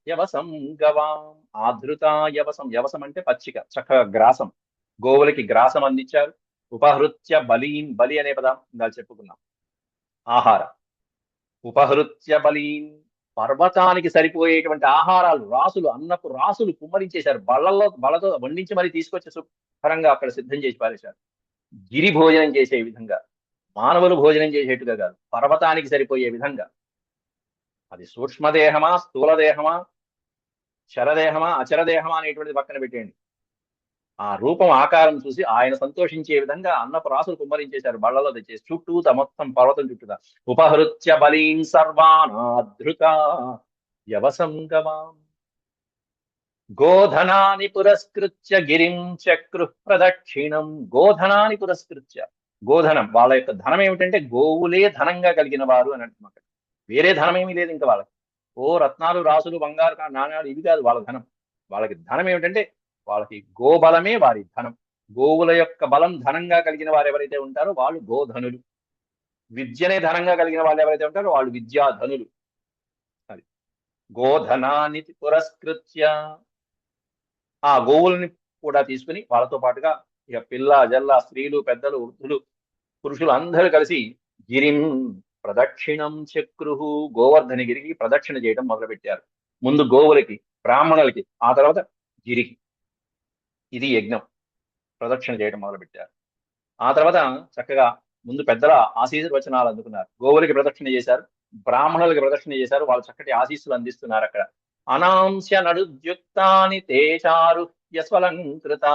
యవసం గవాం. ఆధృత యవసం, యవసం అంటే పచ్చిక, చక్కగా గ్రాసం. గోవులకి గ్రాసం అందించారు. ఉపహృత్య బలీన్, బలి అనే పదం ఇందాక చెప్పుకున్నాం, ఆహారం. ఉపహృత్య బలీన్, పర్వతానికి సరిపోయేటువంటి ఆహారాలు, రాసులు, అన్నపు రాసులు కుమ్మరించేశారు. బలతో వండించి మరీ తీసుకొచ్చి శుభ్రంగా అక్కడ సిద్ధం చేసి పారేశారు. గిరి భోజనం చేసే విధంగా, మానవులు భోజనం చేసేట్టుగా కాదు, పర్వతానికి సరిపోయే విధంగా. అది సూక్ష్మదేహమా, స్థూలదేహమా, చరదేహమా, అచరదేహమా అనేటువంటిది పక్కన పెట్టేయండి. ఆ రూపం, ఆకారం చూసి ఆయన సంతోషించే విధంగా అన్నపు రాసులు కుమ్మరించేశారు, బళ్ళలో తెచ్చేసి చుట్టూత మొత్తం పర్వతం చుట్టూతా. ఉపహృత్య బలీన్ సర్వానాధృత వ్యవసంగమాం గోధనాని పురస్కృత్య గిరిం చక్రు ప్రదక్షిణం. గోధనాన్ని పురస్కృత్య, గోధనం వాళ్ళ యొక్క ధనం ఏమిటంటే గోవులే ధనంగా కలిగిన వారు అని అంటున్నమాట. వేరే ధనం ఏమీ లేదు ఇంకా వాళ్ళకి. ఓ రత్నాలు, రాసులు, బంగారు నాణ్యాలు ఇవి కాదు వాళ్ళ ధనం. వాళ్ళకి ధనం ఏమిటంటే వాళ్ళకి గోబలమే వారి ధనం. గోవుల యొక్క బలం ధనంగా కలిగిన వారు ఎవరైతే ఉంటారో వాళ్ళు గోధనులు. విద్యనే ధనంగా కలిగిన వాళ్ళు ఎవరైతే ఉంటారో వాళ్ళు విద్యాధనులు. అది గోధనాన్ని పురస్కృత్య. ఆ గోవుల్ని కూడా తీసుకుని వాళ్ళతో పాటుగా ఇక పిల్ల జల్ల, స్త్రీలు, పెద్దలు, వృద్ధులు, పురుషులు అందరూ కలిసి గిరిం ప్రదక్షిణం చక్రుహు, గోవర్ధని గిరికి ప్రదక్షిణ చేయడం మొదలుపెట్టారు. ముందు గోవులకి, బ్రాహ్మణులకి, ఆ తర్వాత గిరికి. ఇది యజ్ఞం. ప్రదక్షిణ చేయడం మొదలుపెట్టారు. ఆ తర్వాత చక్కగా ముందు పెద్దల ఆశీర్వచనాలు అందుకున్నారు. గోవులకి ప్రదక్షిణ చేశారు, బ్రాహ్మణులకి ప్రదక్షిణ చేశారు. వాళ్ళు చక్కటి ఆశీస్సులు అందిస్తున్నారు అక్కడ. అనాంస్య నడుద్యుక్తాని తే చారు యస్వలంకృతా.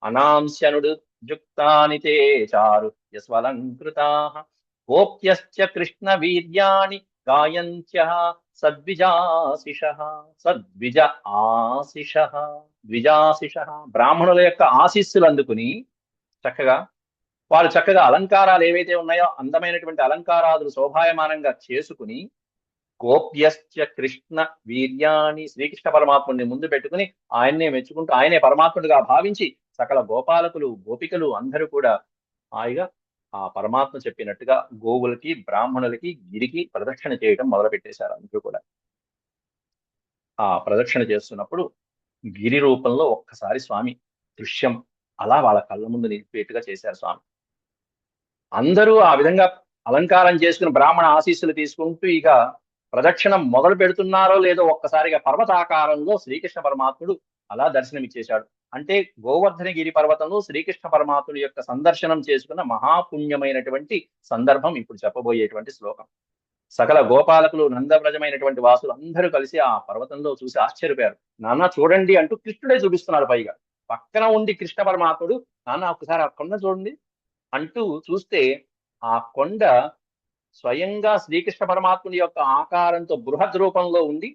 అనాంస్య నుడుద్యుక్తాని తే చారు యస్వలంకృతా. గోప్యశ్చ కృష్ణ వీర్యాణి గాయంత్యః సద్విజాశిషః. సద్విజ ఆశిషః, ద్విజాశిషః. బ్రాహ్మణుల యొక్క ఆశీస్సులు అందుకుని చక్కగా వాళ్ళు చక్కగా అలంకారాలు ఏవైతే ఉన్నాయో అందమైనటువంటి అలంకారాదులు శోభాయమానంగా చేసుకుని, గోప్యశ్చ కృష్ణ వీర్యాన్ని, శ్రీకృష్ణ పరమాత్ముడిని ముందు పెట్టుకుని ఆయన్నే మెచ్చుకుంటూ, ఆయనే పరమాత్ముడిగా భావించి సకల గోపాలకులు, గోపికలు అందరూ కూడా హాయిగా ఆ పరమాత్మ చెప్పినట్టుగా గోవులకి, బ్రాహ్మణులకి, గిరికి ప్రదక్షిణ చేయడం మొదలు పెట్టేశారు అందరూ కూడా. ఆ ప్రదక్షిణ చేస్తున్నప్పుడు గిరి రూపంలో ఒక్కసారి స్వామి దృశ్యం అలా వాళ్ళ కళ్ళ ముందు నిలిపేట్టుగా చేశారు స్వామి. అందరూ ఆ విధంగా అలంకారం చేసుకుని బ్రాహ్మణ ఆశీస్సులు తీసుకుంటూ ఇక ప్రదక్షిణం మొదలు పెడుతున్నారో లేదో ఒక్కసారిగా పర్వతాకారంలో శ్రీకృష్ణ పరమాత్ముడు అలా దర్శనమిచ్చేశాడు. అంటే గోవర్ధనగిరి పర్వతంలో శ్రీకృష్ణ పరమాత్ముడి యొక్క సందర్శనం చేసుకున్న మహాపుణ్యమైనటువంటి సందర్భం ఇప్పుడు చెప్పబోయేటువంటి శ్లోకం. సకల గోపాలకులు, నందవ్రజమైనటువంటి వాసులు అందరూ కలిసి ఆ పర్వతంలో చూసి ఆశ్చర్యపోయారు. నాన్న చూడండి అంటూ కృష్ణుడే చూపిస్తున్నారు. పైగా పక్కన ఉండి కృష్ణ పరమాత్ముడు, నాన్న ఒక్కసారి ఆ కొండ చూడండి అంటూ చూస్తే ఆ కొండ స్వయంగా శ్రీకృష్ణ పరమాత్ముని యొక్క ఆకారంతో బృహత్ రూపంలో ఉండి,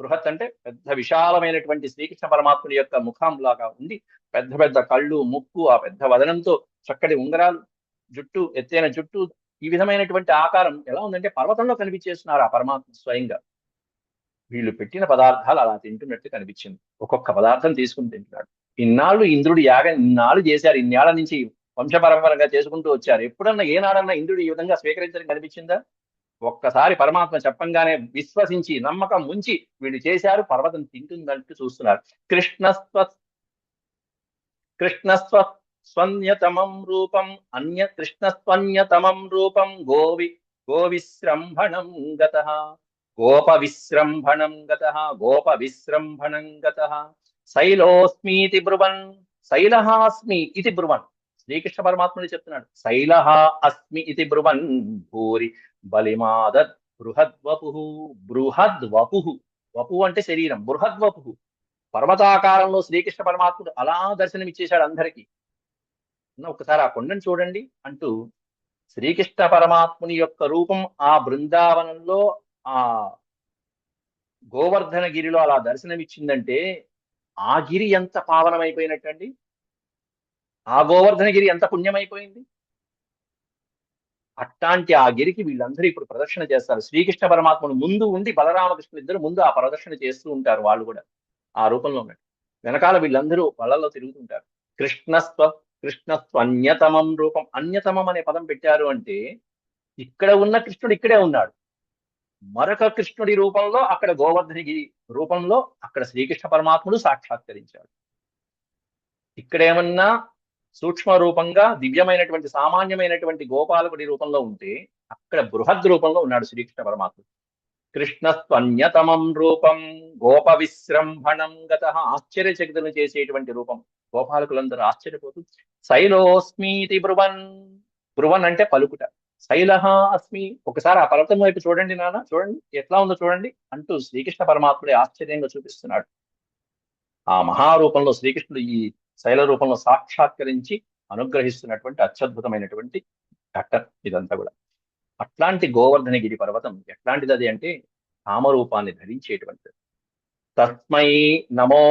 బృహత్ అంటే పెద్ద విశాలమైనటువంటి శ్రీకృష్ణ పరమాత్ముని యొక్క ముఖం లాగా ఉండి, పెద్ద పెద్ద కళ్ళు, ముక్కు, ఆ పెద్ద వదనంతో చక్కటి ఉంగరాలు, జుట్టు, ఎత్తైన జుట్టు, ఈ విధమైనటువంటి ఆకారం ఎలా ఉందంటే పర్వతంలో కనిపించేస్తున్నారు ఆ పరమాత్మ స్వయంగా. వీళ్ళు పెట్టిన పదార్థాలు అలా తింటున్నట్టు కనిపించింది. ఒక్కొక్క పదార్థం తీసుకుని తింటున్నాడు. ఇన్నాళ్ళు ఇంద్రుడు యాగం ఇన్నాళ్ళు చేశారు, ఇన్నేళ్ల నుంచి వంశపరంపరంగా చేసుకుంటూ వచ్చారు. ఎప్పుడన్నా ఏనాడన్నా ఇంద్రుడు ఈ విధంగా స్వీకరించడం కనిపించిందా? ఒక్కసారి పరమాత్మ చెప్పంగానే విశ్వసించి, నమ్మకం ఉంచి వీళ్ళు చేశారు, పర్వతం తింటుందంటూ చూస్తున్నారు. కృష్ణస్వ కృష్ణస్వ స్వన్యతమం రూపం కృష్ణస్వన్యతమం రూపం గోవిశ్రంభణం గతః. గోపవిశ్రంభణం గతః, గోపవిశ్రంభణం గతః. శైలోస్మీతి బ్రువన్, శైలః అస్మి ఇతి బ్రువన్. శ్రీకృష్ణ పరమాత్ముడు చెప్తున్నాడు, శైలః అస్మి ఇతి బ్రువన్ భూరి బలిమాదత్ బృహద్వపు. బృహద్వపు, వపు అంటే శరీరం, బృహద్వపు. పర్వతాకారంలో శ్రీకృష్ణ పరమాత్ముడు అలా దర్శనమిచ్చేశాడు అందరికీ. ఒకసారి ఆ కొండను చూడండి అంటూ శ్రీకృష్ణ పరమాత్ముని యొక్క రూపం ఆ బృందావనంలో, ఆ గోవర్ధన గిరిలో అలా దర్శనమిచ్చిందంటే ఆ గిరి ఎంత పావనమైపోయినట్టండి, ఆ గోవర్ధన గిరి ఎంత పుణ్యమైపోయింది. అట్లాంటి ఆ గిరికి వీళ్ళందరూ ఇప్పుడు ప్రదక్షిణ చేస్తారు. శ్రీకృష్ణ పరమాత్మను ముందు ఉండి బలరామకృష్ణులు ఇద్దరు ముందు ఆ ప్రదక్షిణ చేస్తూ ఉంటారు. వాళ్ళు కూడా ఆ రూపంలో ఉన్నట్టు వెనకాల వీళ్ళందరూ వాళ్ళల్లో తిరుగుతుంటారు. కృష్ణస్వన్యతమం రూపం. అన్యతమం అనే పదం పెట్టారు అంటే ఇక్కడ ఉన్న కృష్ణుడు ఇక్కడే ఉన్నాడు, మరొక కృష్ణుడి రూపంలో అక్కడ గోవర్ధనగిరి రూపంలో అక్కడ శ్రీకృష్ణ పరమాత్ముడు సాక్షాత్కరించాడు. ఇక్కడేమన్నా సూక్ష్మ రూపంగా దివ్యమైనటువంటి సామాన్యమైనటువంటి గోపాలకుడి రూపంలో ఉంటే, అక్కడ బృహద్ రూపంలో ఉన్నాడు శ్రీకృష్ణ పరమాత్మ. కృష్ణస్త్వన్యతమం రూపం గోప విశ్రంభణం గత, ఆశ్చర్యచకితులను చేసేటువంటి రూపం. గోపాలకులందరూ ఆశ్చర్యపోతూ శైలోస్మీతి బ్రువన్, బ్రువన్ అంటే పలుకుట, శైలహ అస్మి, ఒకసారి ఆ పర్వతం వైపు చూడండి నాన్న, చూడండి ఎట్లా ఉందో చూడండి అంటూ శ్రీకృష్ణ పరమాత్ముడే ఆశ్చర్యంగా చూపిస్తున్నాడు. ఆ మహారూపంలో శ్రీకృష్ణుడు ఈ శైల రూపంలో సాక్షాత్కరించి అనుగ్రహిస్తున్నటువంటి అత్యద్భుతమైనటువంటి ఘట్టం ఇదంతా కూడా. అట్లాంటి గోవర్ధనగిరి పర్వతం ఎట్లాంటిది అది అంటే కామరూపాన్ని ధరించేటువంటిది. తస్మై నమో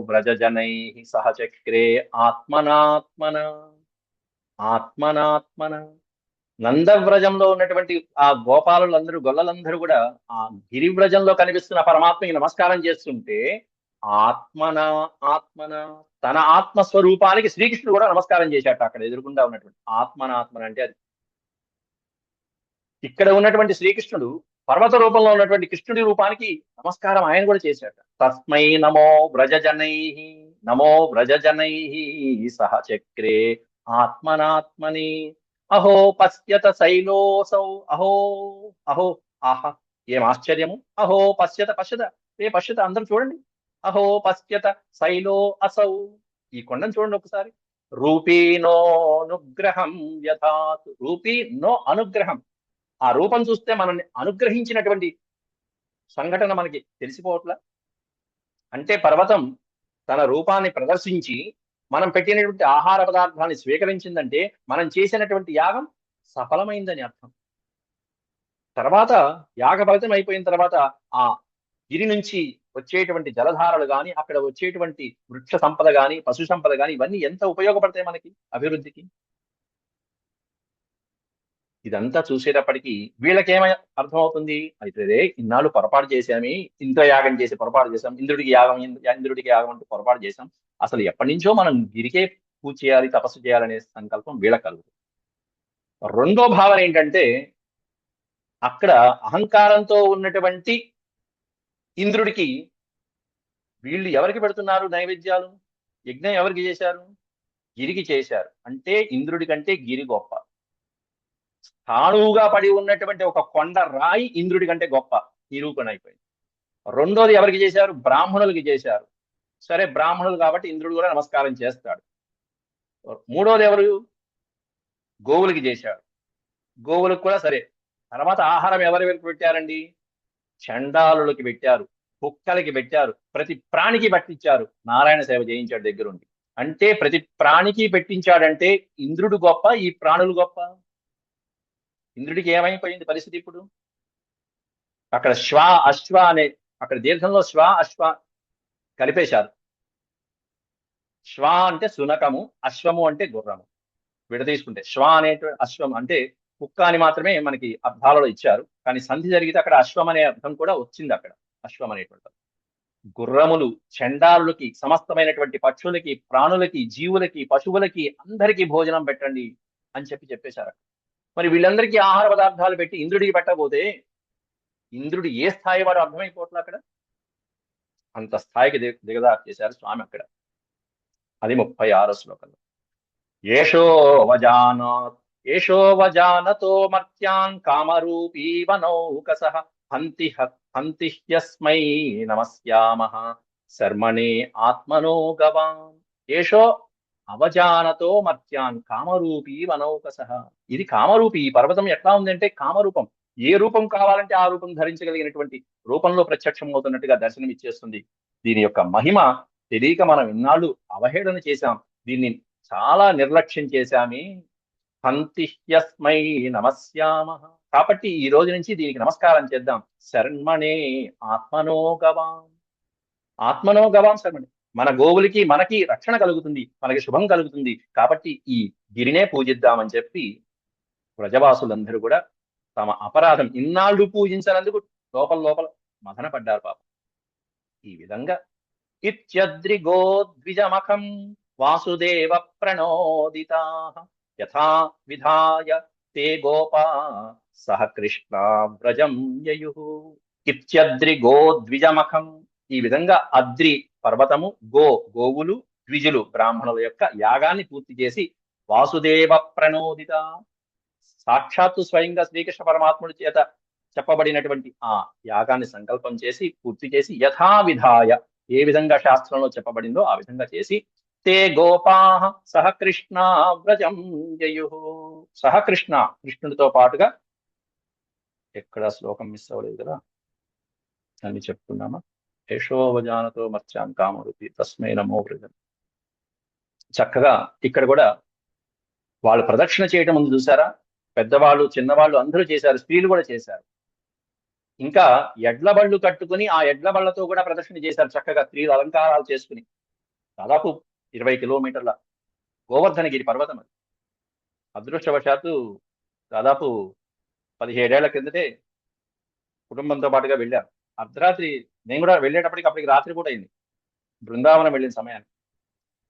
వ్రజజనై సహచక్రే ఆత్మనాత్మన, ఆత్మనాత్మన. నందవ్రజంలో ఉన్నటువంటి ఆ గోపాలులందరూ గొల్లలందరూ కూడా ఆ గిరివ్రజంలో కనిపిస్తున్న పరమాత్మకి నమస్కారం చేస్తుంటే, ఆత్మన, ఆత్మన, తన ఆత్మస్వరూపానికి శ్రీకృష్ణుడు కూడా నమస్కారం చేశాట. అక్కడ ఎదురుగుండా ఉన్నటువంటి ఆత్మనాత్మన అంటే అది. ఇక్కడ ఉన్నటువంటి శ్రీకృష్ణుడు పర్వత రూపంలో ఉన్నటువంటి కృష్ణుడి రూపానికి నమస్కారం ఆయన కూడా చేశాట. తస్మై నమో వ్రజజనై, నమో వ్రజజనై సహచక్రే ఆత్మనాత్మని, అహో పశ్యత శైలోసౌ, అహో, అహో, ఆహా, ఏం ఆశ్చర్యము, అహో పశ్యత, పశ్యత, పశ్యత అందరూ చూడండి, అహో పశ్యత శైలో అసౌ, ఈ కొండను చూడండి ఒకసారి. రూపీనోనుగ్రహం యథాత్, రూపీ నో అనుగ్రహం, ఆ రూపం చూస్తే మనల్ని అనుగ్రహించినటువంటి సంఘటన మనకి తెలిసిపోవట్లా. అంటే పర్వతం తన రూపాన్ని ప్రదర్శించి మనం పెట్టినటువంటి ఆహార పదార్థాన్ని స్వీకరించిందంటే మనం చేసినటువంటి యాగం సఫలమైందని అర్థం. తర్వాత యాగ ఫలితం అయిపోయిన తర్వాత ఆ గిరి నుంచి వచ్చేటువంటి జలధారలు గాని, అక్కడ వచ్చేటువంటి వృక్ష సంపద గాని, పశు సంపద గాని, ఇవన్నీ ఎంత ఉపయోగపడతాయి మనకి అభివృద్ధికి. ఇదంతా చూసేటప్పటికీ వీళ్ళకేమై అర్థమవుతుంది, అయితే ఇన్నాళ్ళు పొరపాటు చేశామి, ఇంద్రయాగం చేసి పొరపాటు చేశాం, ఇంద్రుడికి యాగం అంటూ పొరపాటు చేశాం, అసలు ఎప్పటి నుంచో మనం గిరికే పూజ చేయాలి, తపస్సు చేయాలనే సంకల్పం వీళ్ళకి కలుగుతుంది. రెండో భావన ఏంటంటే, అక్కడ అహంకారంతో ఉన్నటువంటి ఇంద్రుడికి వీళ్ళు ఎవరికి పెడుతున్నారు నైవేద్యాలు, యజ్ఞం ఎవరికి చేశారు, గిరికి చేశారు. అంటే ఇంద్రుడి కంటే గిరి గొప్ప. స్థాణువుగా పడి ఉన్నటువంటి ఒక కొండ రాయి ఇంద్రుడి కంటే గొప్ప నిరూపణ అయిపోయింది. రెండోది ఎవరికి చేశారు, బ్రాహ్మణులకి చేశారు. సరే బ్రాహ్మణులు కాబట్టి ఇంద్రుడు కూడా నమస్కారం చేస్తాడు. మూడోది ఎవరు, గోవులకి చేశాడు, గోవులకు కూడా సరే. తర్వాత ఆహారం ఎవరెవరికి పెట్టారండి, చండాలులకి పెట్టారు, కుక్కలకి పెట్టారు, ప్రతి ప్రాణికి పట్టించారు, నారాయణ సేవ చేయించాడు దగ్గరుండి. అంటే ప్రతి ప్రాణికి పెట్టించాడంటే ఇంద్రుడు గొప్ప, ఈ ప్రాణులు గొప్ప. ఇంద్రుడికి ఏమైపోయింది పరిస్థితి ఇప్పుడు, అక్కడ శ్వ అశ్వ అనే, అక్కడ దీర్ఘంలో శ్వ అశ్వ కలిపేశారు. శ్వ అంటే శునకము, అశ్వము అంటే గుర్రము. విడదీసుకుంటే శ్వ అనే అశ్వం అంటే కుక్క అని మాత్రమే మనకి అర్థాలలో ఇచ్చారు, కానీ సంధి జరిగితే అక్కడ అశ్వం అనే అర్థం కూడా వచ్చింది. అక్కడ అశ్వం అనేటువంటి గుర్రములు చండాలులకి, సమస్తమైనటువంటి పక్షులకి, ప్రాణులకి, జీవులకి, పశువులకి అందరికీ భోజనం పెట్టండి అని చెప్పేశారు. మరి వీళ్ళందరికీ ఆహార పదార్థాలు పెట్టి ఇంద్రుడికి పెట్టకపోతే ఇంద్రుడు ఏ స్థాయి వాడు అర్థమైపోవట్లే. అక్కడ అంత స్థాయికి దిగదారు చేశారు స్వామి అక్కడ. అది 36వ శ్లోకంలో. ఏషో వజానతో మర్త్యాన్ కామరూపీ వనౌకసః హంతి హ్యస్మై నమస్యామః శర్మణే ఆత్మనో గవాం. ఏషో అవజానతో మర్త్యాన్ కామరూపీ వనౌకసః. ఇది కామరూపి. ఈ పర్వతం ఎట్లా ఉందంటే కామరూపం. ఏ రూపం కావాలంటే ఆ రూపం ధరించగలిగినటువంటి రూపంలో ప్రత్యక్షం అవుతున్నట్టుగా దర్శనం ఇచ్చేస్తుంది. దీని యొక్క మహిమ తెలియక మనం ఇన్నాళ్ళు అవహేళన చేశాం, దీన్ని చాలా నిర్లక్ష్యం చేశామే. హంతిహ్యస్మై నమస్యామః. కాబట్టి ఈ రోజు నుంచి దీనికి నమస్కారం చేద్దాం. శర్మణే ఆత్మనో గవాం. ఆత్మనో గవాం శర్మణి. మన గోవులకి మనకి రక్షణ కలుగుతుంది, మనకి శుభం కలుగుతుంది. కాబట్టి ఈ గిరినే పూజిద్దామని చెప్పి ప్రజవాసులందరూ కూడా తమ అపరాధం ఇన్నాళ్ళు పూజించినందుకు లోపల మదన పడ్డారు పాపం. ఈ విధంగా ఇత్యద్రిగోద్విజమఖం వాసుదేవ ప్రణోదితా యథా విధాయ తే గోపా సహ కృష్ణ వ్రజం యయుః. ఇత్యద్రిగోద్విజమఖం, ఈ విధంగా అద్రి పర్వతము, గోవులు, ద్విజులు బ్రాహ్మణుల యొక్క యాగాన్ని పూర్తి చేసి వాసుదేవ ప్రణోదిత, సాక్షాత్తు స్వయంగా శ్రీకృష్ణ పరమాత్ముడి చేత చెప్పబడినటువంటి ఆ యాగాన్ని సంకల్పం చేసి పూర్తి చేసి యథావిధాయ, ఏ విధంగా శాస్త్రంలో చెప్పబడిందో ఆ విధంగా చేసి తే గోపా సహ కృష్ణ వ్రజం జయు, సహ కృష్ణ, కృష్ణుడితో పాటుగా, ఎక్కడ శ్లోకం మిస్ అవ్వలేదు కదా అని చెప్పుకున్నామా, యశోవజానతో మత్స్యాం కామరూపి తస్మై నమో వ్రజం. చక్కగా ఇక్కడ కూడా వాళ్ళు ప్రదక్షిణ చేయటం ముందు చూసారా, పెద్దవాళ్ళు చిన్నవాళ్ళు అందరూ చేశారు, స్త్రీలు కూడా చేశారు. ఇంకా ఎడ్ల బళ్ళు కట్టుకుని ఆ ఎడ్ల బళ్ళతో కూడా ప్రదర్శన చేశారు చక్కగా, స్త్రీలు అలంకారాలు చేసుకుని. దాదాపు 20 కిలోమీటర్ల గోవర్ధనగిరి పర్వతం అది. అదృష్టవశాత్తు దాదాపు 17 ఏళ్ల క్రిందటే కుటుంబంతో పాటుగా వెళ్ళారు. అర్ధరాత్రి నేను కూడా వెళ్ళేటప్పటికి అప్పటికి రాత్రి కూడా అయింది, బృందావనం వెళ్ళిన సమయాన్ని.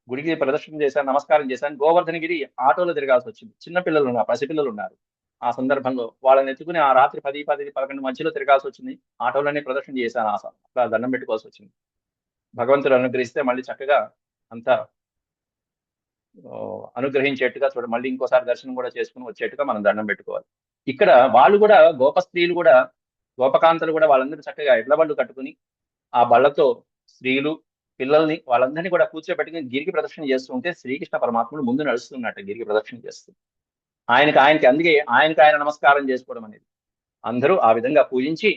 గుడికి ప్రదర్శన చేశాను, నమస్కారం చేశాను. గోవర్ధనగిరి ఆటోలో తిరగాల్సి వచ్చింది. చిన్న పిల్లలు ఉన్నారు, పసిపిల్లలు ఉన్నారు. ఆ సందర్భంలో వాళ్ళని ఎత్తుకుని ఆ రాత్రి 10, 10, 11 మధ్యలో తిరగాల్సి వచ్చింది. ఆటోలోనే ప్రదర్శన చేశాను. అట్లా దండం పెట్టుకోవాల్సి వచ్చింది. భగవంతుడు అనుగ్రహిస్తే మళ్ళీ చక్కగా అంతా అనుగ్రహించేట్టుగా చూడ, మళ్ళీ ఇంకోసారి దర్శనం కూడా చేసుకుని వచ్చేట్టుగా మనం దండం పెట్టుకోవాలి. ఇక్కడ వాళ్ళు కూడా గోప స్త్రీలు కూడా, గోపకాంతలు కూడా వాళ్ళందరూ చక్కగా ఎడ్ల బళ్ళు కట్టుకుని ఆ బళ్ళతో స్త్రీలు పిల్లల్ని వాళ్ళందరినీ కూడా కూర్చోబెట్టుకుని గిరికి ప్రదక్షిణ చేస్తూ ఉంటే శ్రీకృష్ణ పరమాత్ముడు ముందు నడుస్తున్నట్టు గిరికి ప్రదక్షిణ చేస్తూ ఆయనకి అందుకే ఆయన నమస్కారం చేసుకోవడం అనేది. అందరూ ఆ విధంగా పూజించి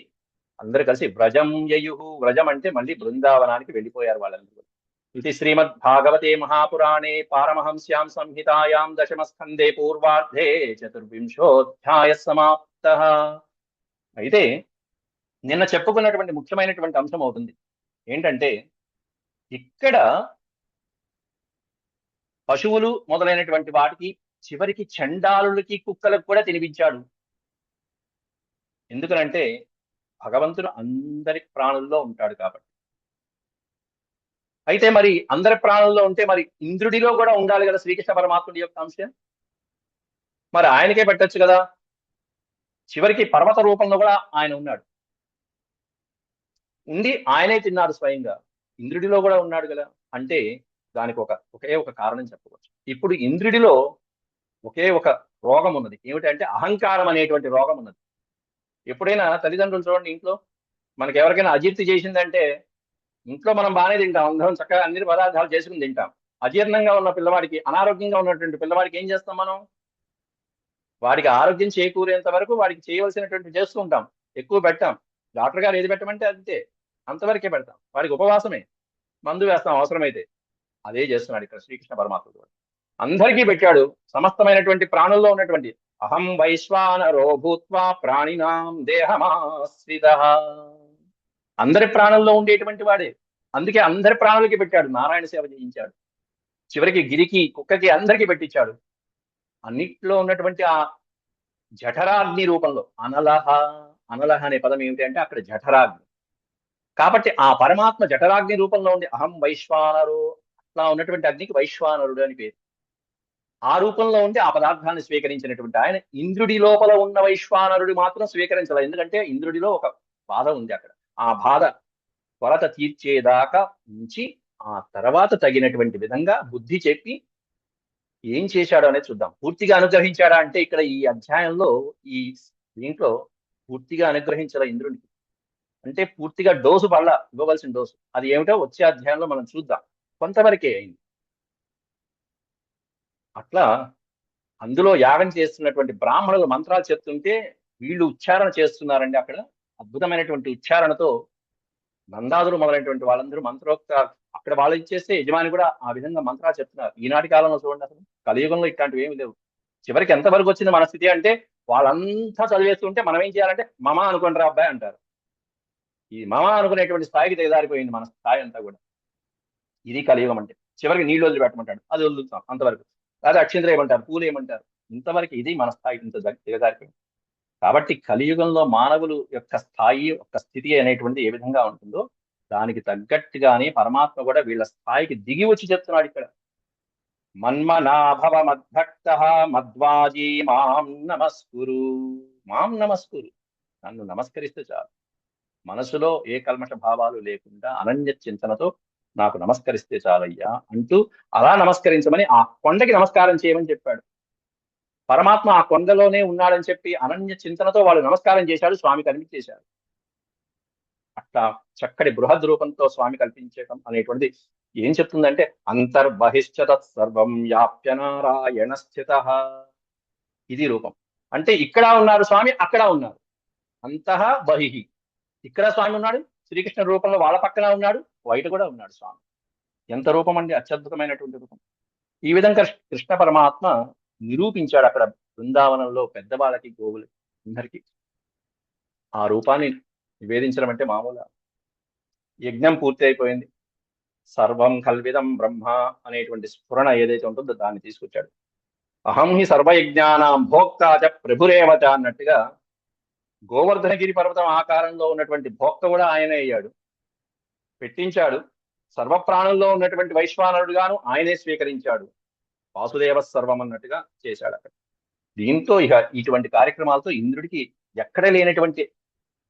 అందరూ కలిసి వ్రజం యయు, వ్రజం అంటే మళ్ళీ బృందావనానికి వెళ్ళిపోయారు వాళ్ళందరూ. ఇది శ్రీమద్ భాగవతే మహాపురాణే పారమహంస్యాం సంహితాయాం దశమస్కందే పూర్వార్ధే చతుర్వింశోధ్యాయ సమాప్త. అయితే నిన్న చెప్పుకున్నటువంటి ముఖ్యమైనటువంటి అంశం అవుతుంది ఏంటంటే, ఇక్కడ పశువులు మొదలైనటువంటి వాటికి, చివరికి చండాలులకి కుక్కలకు కూడా తినిపించాడు. ఎందుకనంటే భగవంతుడు అందరి ప్రాణుల్లో ఉంటాడు కాబట్టి. అయితే మరి అందరి ప్రాణుల్లో ఉంటే మరి ఇంద్రుడిలో కూడా ఉండాలి కదా శ్రీకృష్ణ పరమాత్ముడి యొక్క అంశం. మరి ఆయనకే పెట్టచ్చు కదా. చివరికి పర్వత రూపంలో కూడా ఆయన ఉన్నాడు, ఉండి ఆయనే తిన్నారు స్వయంగా. ఇంద్రుడిలో కూడా ఉన్నాడు కదా. అంటే దానికి ఒకే ఒక కారణం చెప్పవచ్చు. ఇప్పుడు ఇంద్రుడిలో ఒకే ఒక రోగం ఉన్నది. ఏమిటంటే అహంకారం అనేటువంటి రోగం ఉన్నది. ఎప్పుడైనా తల్లిదండ్రులు చూడండి, ఇంట్లో మనకి ఎవరికైనా అజీర్తి చేసిందంటే ఇంట్లో మనం బాగానే తింటాం, అందరం చక్కగా అన్ని పదార్థాలు చేసుకుని తింటాం. అజీర్ణంగా ఉన్న పిల్లవాడికి, అనారోగ్యంగా ఉన్నటువంటి పిల్లవాడికి ఏం చేస్తాం మనం? వాడికి ఆరోగ్యం చేకూరేంత వరకు వాడికి చేయవలసినటువంటి చేస్తూ ఉంటాం, ఎక్కువ పెట్టాం. డాక్టర్ గారు ఏది పెట్టమంటే అంతే, అంతవరకే పెడతాం. వాడికి ఉపవాసమే, మందు వేస్తాం అవసరమైతే. అదే చేస్తున్నాడు ఇక్కడ శ్రీకృష్ణ పరమాత్ముడు. అందరికీ పెట్టాడు, సమస్తమైనటువంటి ప్రాణుల్లో ఉన్నటువంటి అహం వైశ్వానరో భూత్వా ప్రాణినాం దేహమాశ్రిత, అందరి ప్రాణుల్లో ఉండేటువంటి వాడే. అందుకే అందరి ప్రాణులకి పెట్టాడు, నారాయణ సేవ చేయించాడు. చివరికి గిరికి, కుక్కకి, అందరికీ పెట్టించాడు. అన్నిట్లో ఉన్నటువంటి ఆ జఠరాగ్ని రూపంలో, అనలహ, అనలహ అనే పదం ఏమిటి అంటే అక్కడ జఠరాగ్ని. కాబట్టి ఆ పరమాత్మ జఠరాగ్ని రూపంలో ఉండి అహం వైశ్వానరు, అట్లా ఉన్నటువంటి అగ్నికి వైశ్వానరుడు అని పేరు. ఆ రూపంలో ఉండి ఆ పదార్థాన్ని స్వీకరించినటువంటి ఆయన ఇంద్రుడి లోపల ఉన్న వైశ్వానరుడు మాత్రం స్వీకరించాలి. ఎందుకంటే ఇంద్రుడిలో ఒక బాధ ఉంది అక్కడ. ఆ బాధ కొరత తీర్చేదాకా ఉంచి ఆ తర్వాత తగినటువంటి విధంగా బుద్ధి చెప్పి ఏం చేశాడో అనేది చూద్దాం. పూర్తిగా అనుగ్రహించాడా అంటే ఇక్కడ ఈ అధ్యాయంలో, ఈ దీంట్లో పూర్తిగా అనుగ్రహించాల ఇంద్రుడికి. అంటే పూర్తిగా డోసు పళ్ళ, ఇవ్వవలసిన డోసు అది ఏమిటో వచ్చే అధ్యాయంలో మనం చూద్దాం. కొంతవరకే అయింది. అట్లా అందులో యాగం చేస్తున్నటువంటి బ్రాహ్మణులు మంత్రాలు చెప్తుంటే వీళ్ళు ఉచ్చారణ చేస్తున్నారండి. అక్కడ అద్భుతమైనటువంటి ఉచ్చారణతో నందాదులు మొదలైనటువంటి వాళ్ళందరూ మంత్రోక్త, అక్కడ వాళ్ళు ఇచ్చేస్తే యజమాని కూడా ఆ విధంగా మంత్రాలు చెప్తున్నారు. ఈనాటి కాలంలో చూడండి, అసలు కలియుగంలో ఇట్లాంటివి ఏమి లేవు. చివరికి ఎంతవరకు వచ్చింది మన స్థితి అంటే, వాళ్ళంతా చదివేస్తుంటే మనం ఏం చేయాలంటే మమ అనుకుంటారా అబ్బాయి అంటారు. ఈ మమ అనుకునేటువంటి స్థాయికి దిగజారిపోయింది మన స్థాయి అంతా కూడా. ఇది కలియుగం అంటే. చివరికి నీళ్ళు వదిలి పెట్టమంటాడు, అది వదులుతాం అంతవరకు. లేదా అక్షింతలు ఏమంటారు, పూలు ఏమంటారు, ఇంతవరకు. ఇది మన స్థాయి ఇంత దిగజారిపోయింది. కాబట్టి కలియుగంలో మానవులు యొక్క స్థాయి, యొక్క స్థితి అనేటువంటిది ఏ విధంగా ఉంటుందో దానికి తగ్గట్టుగానే పరమాత్మ కూడా వీళ్ళ స్థాయికి దిగి వచ్చి చెప్తున్నాడు ఇక్కడ. మన్మనాభవ మద్భక్త మద్వాజీ మాం నమస్కురు, మాం నమస్కురు, నన్ను నమస్కరిస్తే చాలు. మనసులో ఏ కల్మష భావాలు లేకుండా అనన్య చింతనతో నాకు నమస్కరిస్తే చాలయ్యా అంటూ అలా నమస్కరించమని ఆ కొండకి నమస్కారం చేయమని చెప్పాడు. పరమాత్మ ఆ కొండలోనే ఉన్నాడని చెప్పి అనన్య చింతనతో వాళ్ళు నమస్కారం చేశాడు, స్వామి కనిపించేశాడు. అట్లా చక్కటి బృహద్ రూపంతో స్వామి కల్పించడం అనేటువంటిది ఏం చెప్తుందంటే అంతర్బహిష్ట తత్సర్వం వ్యాప్య నారాయణ స్థిత. ఇది రూపం. అంటే ఇక్కడ ఉన్నారు స్వామి, అక్కడ ఉన్నారు. అంతః బహిః. ఇక్కడ స్వామి ఉన్నాడు, శ్రీకృష్ణ రూపంలో వాళ్ళ పక్కన ఉన్నాడు, బయట కూడా ఉన్నాడు స్వామి. ఎంత రూపం అండి, అత్యద్భుతమైనటువంటి రూపం. ఈ విధంగా కృష్ణ పరమాత్మ నిరూపించాడు అక్కడ బృందావనంలో పెద్దవాళ్ళకి, గోవులకి అందరికీ. ఆ రూపాన్ని నివేదించడం అంటే మామూలు యజ్ఞం పూర్తి అయిపోయింది. సర్వం కల్విదం బ్రహ్మ అనేటువంటి స్ఫురణ ఏదైతే ఉంటుందో దాన్ని తీసుకొచ్చాడు. అహం హి సర్వయజ్ఞానాం భోక్తాచ ప్రభురేవచ అన్నట్టుగా గోవర్ధనగిరి పర్వతం ఆకారంలో ఉన్నటువంటి భోక్త కూడా ఆయనే అయ్యాడు, పెట్టించాడు. సర్వప్రాణుల్లో ఉన్నటువంటి వైశ్వానరుడుగాను ఆయనే స్వీకరించాడు. వాసుదేవ సర్వం అన్నట్టుగా చేశాడు అక్కడ. దీంతో ఇక ఇటువంటి కార్యక్రమాలతో ఇంద్రుడికి ఎక్కడ లేనటువంటి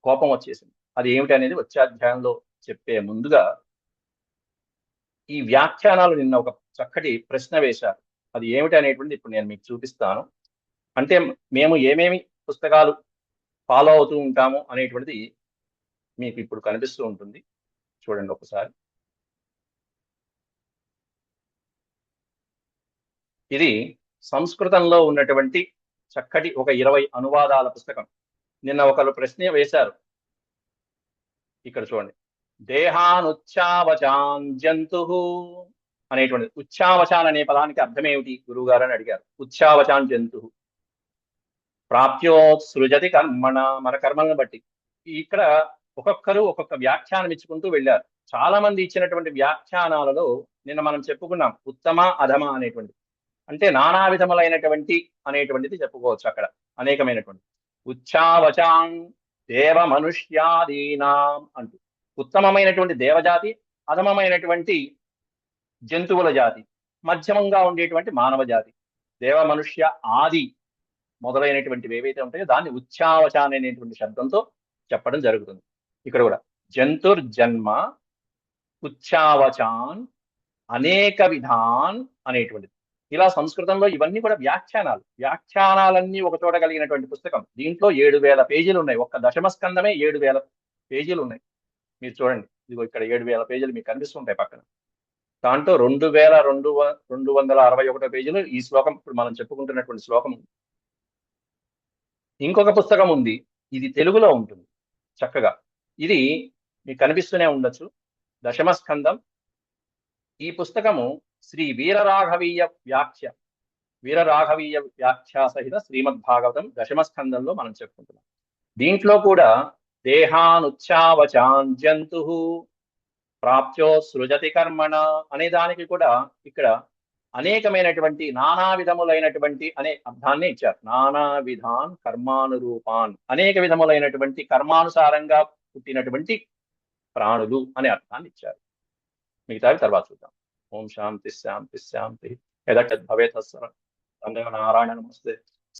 కోపం వచ్చేసింది. అది ఏమిటి అనేది వచ్చే అధ్యాయంలో చెప్పే ముందుగా ఈ వ్యాఖ్యానాలు నిన్న ఒక చక్కటి ప్రశ్న వేశారు. అది ఏమిటి అనేటువంటిది ఇప్పుడు నేను మీకు చూపిస్తాను. అంటే మేము ఏమేమి పుస్తకాలు ఫాలో అవుతూ ఉంటాము అనేటువంటిది మీకు ఇప్పుడు కనిపిస్తూ ఉంటుంది. చూడండి ఒకసారి. ఇది సంస్కృతంలో ఉన్నటువంటి చక్కటి ఒక 20 అనువాదాల పుస్తకం. నిన్న ఒకరు ప్రశ్న వేశారు. ఇక్కడ చూడండి. దేహానుచ్చావచాన్ జంతు అనేటువంటిది. ఉచ్చావచాన్ అనే పదానికి అర్థం ఏమిటి గురువు గారు అని అడిగారు. ఉచ్చావచాన్ జంతు ప్రాప్యోత్సృజతి కర్మణ, మన కర్మలను బట్టి. ఇక్కడ ఒక్కొక్కరు ఒక్కొక్క వ్యాఖ్యానం ఇచ్చుకుంటూ వెళ్ళారు. చాలా మంది ఇచ్చినటువంటి వ్యాఖ్యానాలలో నిన్న మనం చెప్పుకున్నాం ఉత్తమ అధమ అనేటువంటి, అంటే నానా విధములైనటువంటి అనేటువంటిది చెప్పుకోవచ్చు. అక్కడ అనేకమైనటువంటి ఉచ్చావచాన్ దేవ మనుష్యాదీనాం అంటూ ఉత్తమమైనటువంటి దేవజాతి, అధమమైనటువంటి జంతువుల జాతి, మధ్యమంగా ఉండేటువంటి మానవ జాతి, దేవ మనుష్య ఆది మొదలైనటువంటివి ఏవైతే ఉంటాయో దాన్ని ఉచ్చావచాన్ అనేటువంటి శబ్దంతో చెప్పడం జరుగుతుంది. ఇక్కడ కూడా జంతుర్జన్మ ఉచ్చావచాన్ అనేక విధాన్ అనేటువంటిది. ఇలా సంస్కృతంలో ఇవన్నీ కూడా వ్యాఖ్యానాలు. వ్యాఖ్యానాలన్నీ ఒక చోట కలిగినటువంటి పుస్తకం. దీంట్లో 7,000 పేజీలు ఉన్నాయి. ఒక్క దశమస్కందమే 7,000 పేజీలు ఉన్నాయి. మీరు చూడండి, ఇదిగో ఇక్కడ 7,000 పేజీలు మీకు కనిపిస్తుంటాయి పక్కన. దాంట్లో 2,261 పేజీలు ఈ శ్లోకం, ఇప్పుడు మనం చెప్పుకుంటున్నటువంటి శ్లోకం. ఇంకొక పుస్తకం ఉంది, ఇది తెలుగులో ఉంటుంది చక్కగా. ఇది మీకు కనిపిస్తూనే ఉండొచ్చు, దశమస్కందం. ఈ పుస్తకము శ్రీ వీరరాఘవీయ వ్యాఖ్య సహిత శ్రీమద్భాగవతం దశమస్కందంలో మనం చెప్పుకుంటున్నాం. దీంట్లో కూడా దేహానుచ్చావచాన్ జంతు ప్రాప్త్యో సృజతి కర్మణ అనే దానికి కూడా ఇక్కడ అనేకమైనటువంటి నానా విధములైనటువంటి అనే అర్థాన్ని ఇచ్చారు. నానా విధాన్ కర్మానురూపాన్, అనేక విధములైనటువంటి కర్మానుసారంగా పుట్టినటువంటి ప్రాణులు అనే అర్థాన్ని ఇచ్చారు. మిగతావి తర్వాత చూద్దాం. ఓం శాంతి శాంతి శాంతి. యద్ భవేత్ నారాయణ నమస్తే.